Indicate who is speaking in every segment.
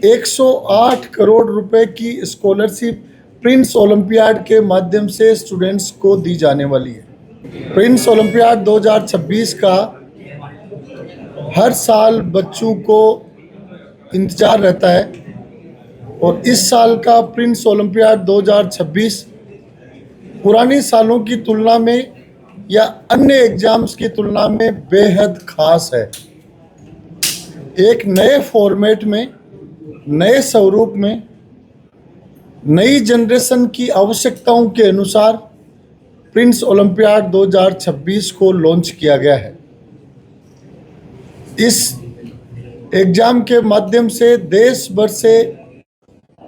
Speaker 1: 108 करोड़ रुपए की scholarship Prince olympiad के माध्यम से स्टूडेंट्स को दी जाने वाली है। प्रिंस ओलंपियाड 2026 का हर साल बच्चों को इंतजार रहता है और इस साल का प्रिंस ओलंपियाड 2026 पुरानी सालों की तुलना में या अन्य एग्जाम्स की तुलना में बेहद खास है। एक नए फॉर्मेट में, नए स्वरूप में, नई जनरेशन की आवश्यकताओं के अनुसार प्रिंस ओलंपियाड 2026 को लॉन्च किया गया है। इस एग्जाम के माध्यम से देश भर से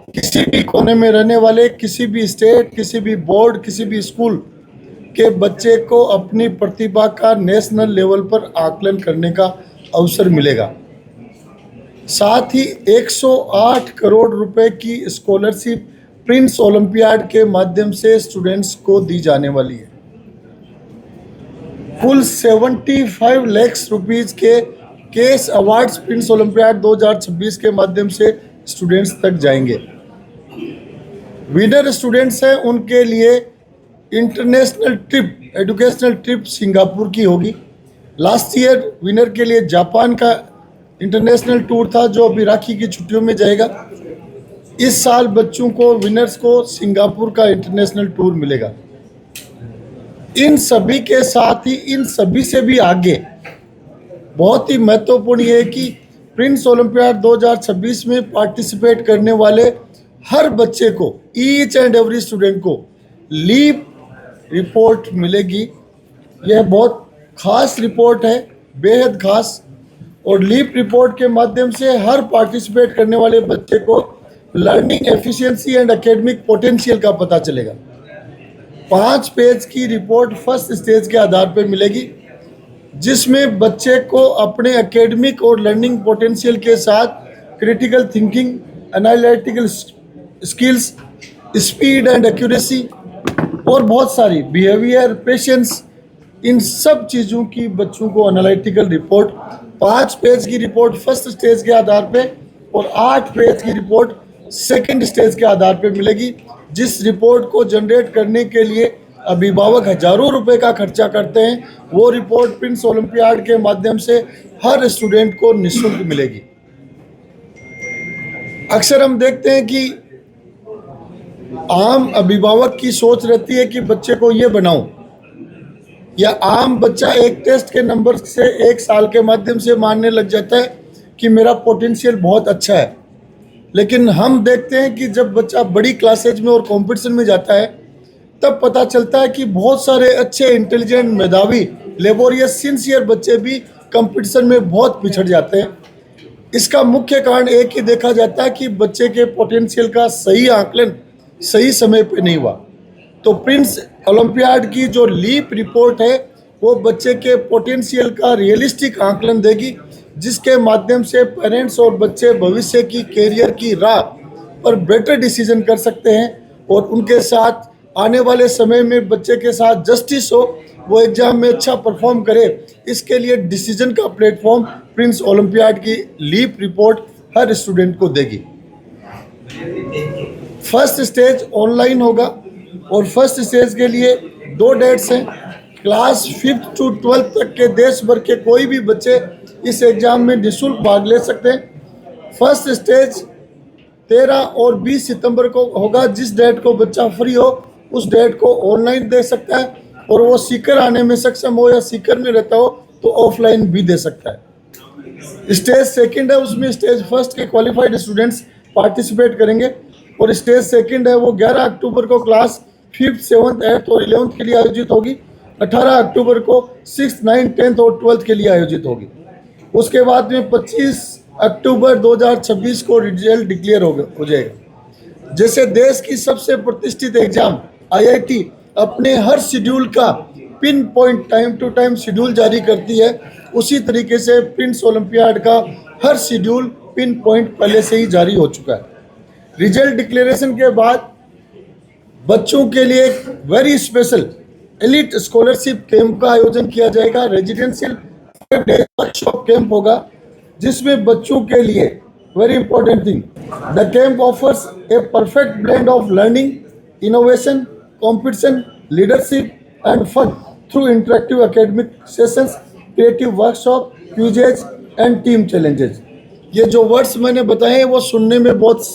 Speaker 1: किसी भी कोने में रहने वाले, किसी भी स्टेट, किसी भी बोर्ड, किसी भी स्कूल के बच्चे को अपनी प्रतिभा का नेशनल लेवल पर आकलन करने का अवसर मिलेगा। साथ ही 108 करोड़ रुपए की स्कॉलरशिप प्रिंस ओलंपियाड के माध्यम से स्टूडेंट्स को दी जाने वाली है। कुल 75 लाख रुपीस के कैश अवार्ड्स प्रिंस ओलंपियाड 2026 के माध्यम से स्टूडेंट्स तक जाएंगे। विनर स्टूडेंट्स हैं, उनके लिए international trip, educational trip Singapore की होगी। लास्ट ईयर विनर के लिए जापान का इंटरनेशनल टूर था, जो अभी राखी की छुट्टियों में जाएगा। इस साल बच्चों को, विनर्स को सिंगापुर का इंटरनेशनल टूर मिलेगा। इन सभी के साथ ही, इन सभी से भी आगे बहुत ही महत्वपूर्ण ये है कि प्रिंस ओलंपियाड 2026 में पार्टिसिपेट करने वाले हर बच्चे को, ईच एंड एवरी स्टूडेंट को लीप रिपोर्ट मिलेगी। यह बहुत खास रिपोर्ट है, बेहद खास। और लीप रिपोर्ट के माध्यम से हर पार्टिसिपेट करने वाले बच्चे को learning efficiency and academic potential का पता चलेगा। 5 पेज की रिपोर्ट फर्स्ट स्टेज के आधार पर मिलेगी, जिसमें बच्चे को अपने एकेडमिक और लर्निंग पोटेंशियल के साथ critical thinking, analytical skills, speed and accuracy और बहुत सारी बिहेवियर, पेशेंस, इन सब चीज़ों की बच्चों को एनालिटिकल रिपोर्ट, 5 पेज की रिपोर्ट फर्स्ट स्टेज के आधार पे और 8 पेज की रिपोर्ट सेकंड स्टेज के आधार पे मिलेगी। जिस रिपोर्ट को जनरेट करने के लिए अभिभावक हजारों रुपए का खर्चा करते हैं, वो रिपोर्ट प्रिंस ओलंपियाड के माध्यम से हर स्टूडेंट को निःशुल्क मिलेगी। अक्सर हम देखते हैं कि आम अभिभावक की सोच रहती है कि बच्चे को ये बनाऊं, या आम बच्चा एक टेस्ट के नंबर से 1 साल के माध्यम से मानने लग जाता है कि मेरा पोटेंशियल बहुत अच्छा है। लेकिन हम देखते हैं कि जब बच्चा बड़ी क्लासेज में और कंपटीशन में जाता है, तब पता चलता है कि बहुत सारे अच्छे, इंटेलिजेंट, मेधावी, लेबोरियस, सिंसियर बच्चे भी कंपटीशन में बहुत पिछड़ जाते हैं। इसका मुख्य कारण एक ही देखा जाता है कि बच्चे के पोटेंशियल का सही आकलन सही समय पे नहीं हुआ। तो प्रिंस ओलंपियाड की जो लीप रिपोर्ट है, वो बच्चे के पोटेंशियल का रियलिस्टिक आकलन देगी, जिसके माध्यम से पेरेंट्स और बच्चे भविष्य की कैरियर की राह पर बेटर डिसीजन कर सकते हैं और उनके साथ आने वाले समय में बच्चे के साथ जस्टिस हो, वो एग्जाम में अच्छा परफॉर्म करे। इसके लिए डिसीजन का प्लेटफॉर्म प्रिंस ओलंपियाड की लीप रिपोर्ट हर स्टूडेंट को देगी। फर्स्ट स्टेज ऑनलाइन होगा और फर्स्ट स्टेज के लिए 2 डेट्स हैं। क्लास 5th to 12th तक के देश भर के कोई भी बच्चे इस एग्ज़ाम में निःशुल्क भाग ले सकते हैं। फर्स्ट स्टेज 13 और 20 सितंबर को होगा। जिस डेट को बच्चा फ्री हो, उस डेट को ऑनलाइन दे सकता है, और वो सीकर आने में सक्षम हो या सीकर में रहता हो तो ऑफलाइन भी दे सकता है। स्टेज सेकंड है, उसमें स्टेज फर्स्ट के क्वालिफाइड स्टूडेंट्स पार्टिसिपेट करेंगे, और स्टेज सेकंड है वो 11 अक्टूबर को क्लास 5th, 7th, 8th और 11th के लिए आयोजित होगी। 18 अक्टूबर को 6th, 9th, 10th और 12th के लिए आयोजित होगी। उसके बाद में 25 अक्टूबर 2026 को रिजल्ट डिक्लेयर हो जाएगा। जैसे देश की सबसे प्रतिष्ठित एग्जाम IIT अपने हर शेड्यूल का pin point, time to time schedule जारी करती है, उसी तरीके से प्रिंस ओलंपियाड का हर शेड्यूल पिन पॉइंट पहले से ही जारी हो चुका है। रिजल्ट डिक्लेरेशन के बाद बच्चों के लिए एक very special elite scholarship camp का आयोजन किया जाएगा। रेजिडेंशियल 5 डे वर्कशॉप कैंप होगा, जिसमें बच्चों के लिए very important thing, The camp offers a perfect blend of learning, innovation, competition, leadership, and fun through interactive academic sessions, creative workshop, quizzes, and team challenges. ये जो वर्ड्स मैंने बताए हैं वो सुनने में बहुत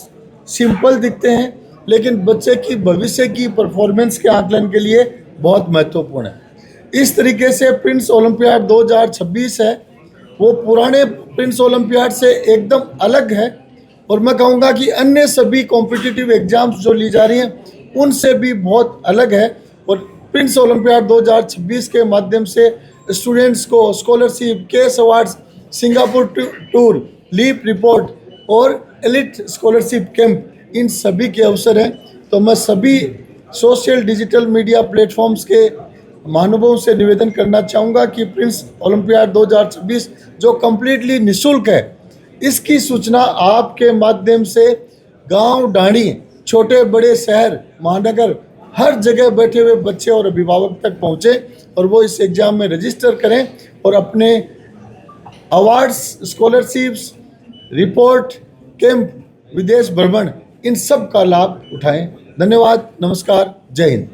Speaker 1: सिंपल दिखते हैं, लेकिन बच्चे की भविष्य की परफॉर्मेंस के आकलन के लिए बहुत महत्वपूर्ण है। इस तरीके से प्रिंस ओलंपियाड 2026 है वो पुराने प्रिंस ओलंपियाड से एकदम अलग है, और मैं कहूँगा कि अन्य सभी कॉम्पिटिटिव एग्जाम्स जो ली जा रही हैं उनसे भी बहुत अलग है। और प्रिंस ओलंपियाड 2026 के माध्यम से स्टूडेंट्स को scholarship, cash awards, Singapore tour, leap report और एलिट स्कॉलरशिप कैंप, इन सभी के अवसर हैं। तो मैं सभी सोशल डिजिटल मीडिया प्लेटफॉर्म्स के महानुभावों से निवेदन करना चाहूँगा कि प्रिंस ओलंपियाड 2026 जो कम्प्लीटली निःशुल्क है, इसकी सूचना आपके माध्यम से गांव, ढाणी, छोटे बड़े शहर, महानगर, हर जगह बैठे हुए बच्चे और अभिभावक तक पहुँचे और वो इस एग्ज़ाम में रजिस्टर करें और अपने अवार्ड्स, स्कॉलरशिप्स, रिपोर्ट, कैंप, विदेश भ्रमण, इन सब का लाभ उठाएं। धन्यवाद, नमस्कार, जय हिंद।